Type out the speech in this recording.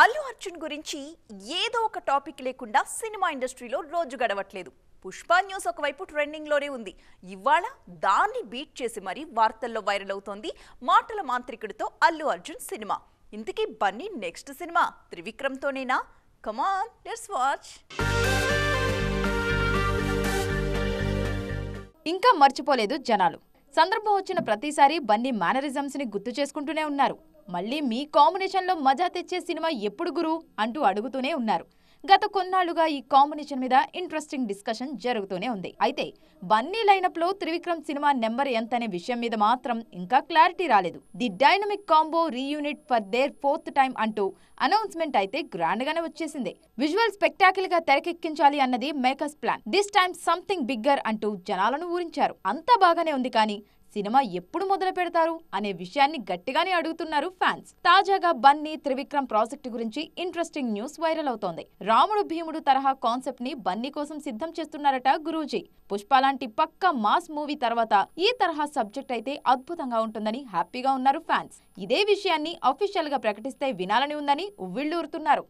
అల్లు అర్జున్ గురించి ఏదో ఒక టాపిక్ లేకుండా సినిమా ఇండస్ట్రీలో రోజు గడవట్లేదు. పుష్ప న్యూస్ ఒకవైపు ట్రెండింగ్ లోనే ఉంది. ఇవాళ దాన్ని బీట్ చేసి మరి వార్తల్లో వైరల్ అవుతోంది మాటల మాంత్రికుడితో అల్లు అర్జున్ సినిమా. ఇంతకీ బన్నీ నెక్స్ట్ సినిమా త్రివిక్రమ్ తోనేనా? Come on let's watch. ఇంకా మర్చిపోలేదు జనాలు. సందర్భం వచ్చిన ప్రతిసారి బన్నీ మేనరిజమ్స్ ని గుర్తు చేసుకుంటూనే ఉన్నారు. మళ్ళీ మీ కాంబినేషన్ లో మజా తెచ్చే సినిమా ఎప్పుడు గురు అంటూ అడుగుతూనే ఉన్నారు. గత కొన్నాళ్లుగా ఈ కాంబినేషన్ మీద ఇంట్రెస్టింగ్ డిస్కషన్ జరుగుతూనే ఉంది. అయితే బన్నీ లైనప్ లో త్రివిక్రమ్ సినిమా నెంబర్ ఎంత అనే విషయం మీద మాత్రం ఇంకా క్లారిటీ రాలేదు. The dynamic combo reunite for their 4th time అంటూ అనౌన్స్మెంట్ అయితే గ్రాండ్ గానే వచ్చేసింది. విజువల్ స్పెక్టాకిల్ గా తెరకెక్కించాలి అన్నది makers plan. This time something bigger అంటూ జనాలను ఊరించారు. అంతా బాగానే ఉంది, కానీ సినిమా ఎప్పుడు మొదలు పెడతారు అనే విషయాన్ని గట్టిగానే అడుగుతున్నారు ఫ్యాన్స్. తాజాగా బన్నీ త్రివిక్రమ్ ప్రాజెక్టు గురించి ఇంట్రెస్టింగ్ న్యూస్ వైరల్ అవుతోంది. రాముడు భీముడు తరహా కాన్సెప్ట్ ని బన్నీ కోసం సిద్ధం చేస్తున్నారట గురూజీ. పుష్ప లాంటి పక్క మాస్ మూవీ తర్వాత ఈ తరహా సబ్జెక్ట్ అయితే అద్భుతంగా ఉంటుందని హ్యాపీగా ఉన్నారు ఫ్యాన్స్. ఇదే విషయాన్ని అఫీషియల్ గా ప్రకటిస్తే వినాలని ఉందని ఉవ్విళ్లూరుతున్నారు.